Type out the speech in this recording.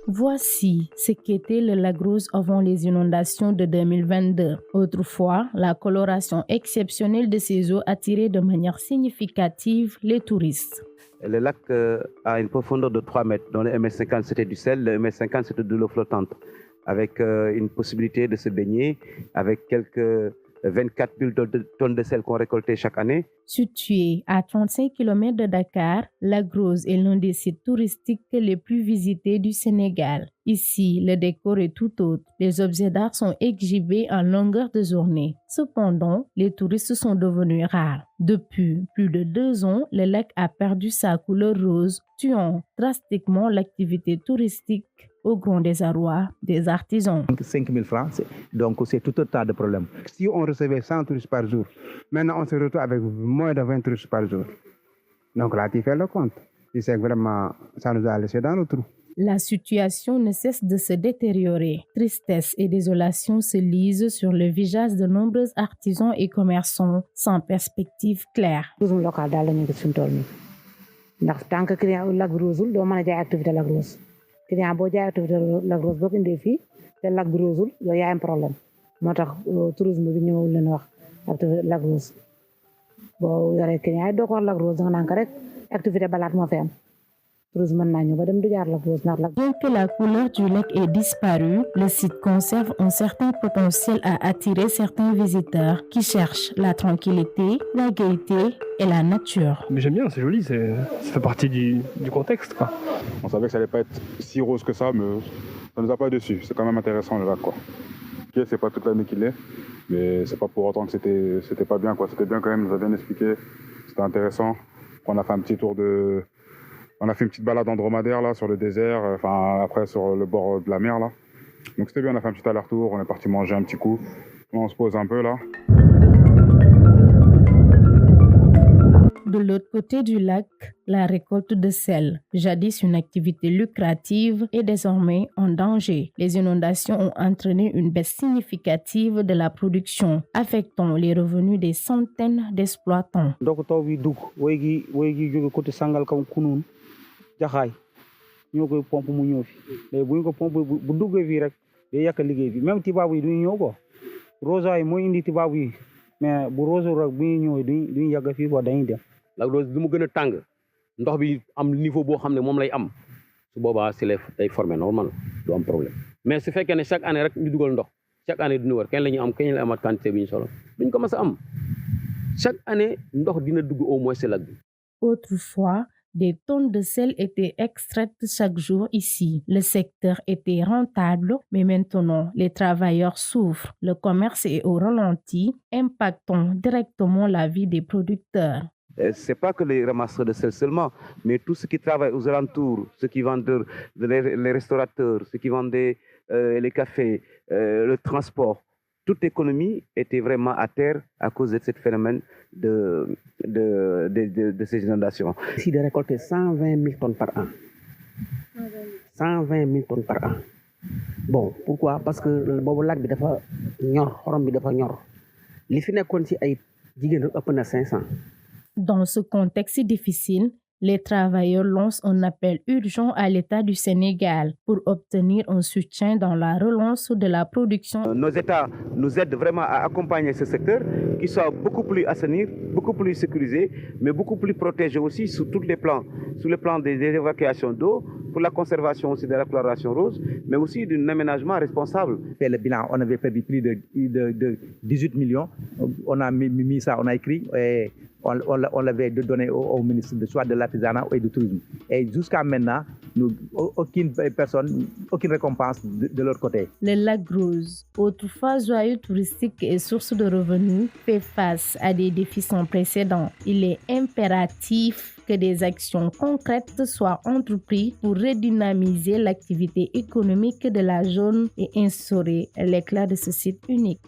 Voici ce qu'était le lac Rose avant les inondations de 2022. Autrefois, la coloration exceptionnelle de ces eaux attirait de manière significative les touristes. Le lac a une profondeur de 3 mètres. Dans le 1,50 m, c'était du sel, le 1,50 m, c'était de l'eau flottante, avec une possibilité de se baigner, avec quelques 24 000 tonnes de sel qu'on récoltait chaque année. Situé à 35 km de Dakar, Lac Rose est l'un des sites touristiques les plus visités du Sénégal. Ici, le décor est tout autre. Les objets d'art sont exhibés en longueur de journée. Cependant, les touristes sont devenus rares. Depuis plus de 2 ans, le lac a perdu sa couleur rose, tuant drastiquement l'activité touristique au grand désarroi des artisans. 5 000 francs, donc c'est tout un tas de problèmes. Si on recevait 100 touristes par jour, maintenant on se retrouve avec moins de 20 touristes par jour. Donc là, tu fais le compte. Tu sais que vraiment, ça nous a laissé dans le trou. La situation ne cesse de se détériorer. Tristesse et désolation se lisent sur le visage de nombreux artisans et commerçants sans perspective claire. client boo jaay activité Lac Rose boo ko indee fii te Lac bi rosul yow yaa am problème moo tax tourisme bi ñëwul leen wax activité Lac Rose boo yoree client yi doo ko wax Lac Rose da nga naan ko rek activité balaat moo fi am tourisme mën naa ñëw ba dem du jaar Lac Rose ndax Lac. Bien que la couleur du lac ait disparu, le site conserve un certain potentiel à attirer certains visiteurs qui cherchent la tranquillité, la gaieté et la nature. Mais j'aime bien, c'est joli, ça fait partie du contexte, quoi. On savait que ça allait pas être si rose que ça, mais ça nous a pas déçus. C'est quand même intéressant le lac, quoi. Ok, c'est pas toute l'année qu'il est, mais c'est pas pour autant que c'était pas bien, quoi. C'était bien quand même, il nous a bien expliqué, c'était intéressant. On a fait un petit tour on a fait une petite balade en dromadaire là sur le désert, enfin après sur le bord de la mer là. Donc c'était bien, on a fait un petit aller-retour, on est parti manger un petit coup. On se pose un peu là. De l'autre côté du lac, la récolte de sel, jadis une activité lucrative, est désormais en danger. Les inondations ont entraîné une baisse significative de la production, affectant les revenus des centaines d'exploitants. jaxaay ñoo koy pompe mu ñëw fi léegi bu ñu ko pompe bu duggee fii rek day yàq liggéey bi même tibaabu yi duñu ñëw ko rosa yi mooy indi tibaabu yi mais bu rosa rek bu ñuy ñëwee duñu yàgg fii quoi dañuy dem. Lac Rose bi mu gën a tàng ndox bi am niveau boo xam ne moom lay am su boobaa si lay day formé normal du am problème mais su fekkee ne chaque année rek ñu dugal ndox chaque année duñu war kañ la ñu am kañ la amaat quantité bi ñu solo duñ ko mës a am chaque année ndox dina dugg au moins si lac bi. Autrefois, des tonnes de sel étaient extraites chaque jour ici. Le secteur était rentable, mais maintenant, les travailleurs souffrent. Le commerce est au ralenti, impactant directement la vie des producteurs. C'est pas que les ramasseurs de sel seulement, mais tous ceux qui travaillent aux alentours, ceux qui vendent les restaurateurs, ceux qui vendaient les cafés, le transport. Toute l'économie était vraiment à terre à cause de ce phénomène de ces inondations. Ici, de récolter 120 000 tonnes par an. 120 000 tonnes par an. Bon, pourquoi? Parce que le lac bi dafa ñor, xorom bi dafa ñor. Li fi nekkoon ci ay jigéen ëpp na 500. Dans ce contexte difficile, les travailleurs lancent un appel urgent à l'État du Sénégal pour obtenir un soutien dans la relance de la production. Nos États nous aident vraiment à accompagner ce secteur, qui soit beaucoup plus assaini, beaucoup plus sécurisé, mais beaucoup plus protégé aussi sur tous les plans, sur le plan des évacuations d'eau, pour la conservation aussi de la coloration rose, mais aussi d'un aménagement responsable. Fait le bilan, on avait perdu plus de 18 millions. On a mis ça, on a écrit et on l'avait donné au ministre soit de l'artisanat et du tourisme. Et jusqu'à maintenant, aucune personne, aucune récompense de leur côté. Le lac Rose, autrefois joyau touristique et source de revenus, fait face à des défis sans précédent. Il est impératif que des actions concrètes soient entreprises pour redynamiser l'activité économique de la zone et instaurer l'éclat de ce site unique.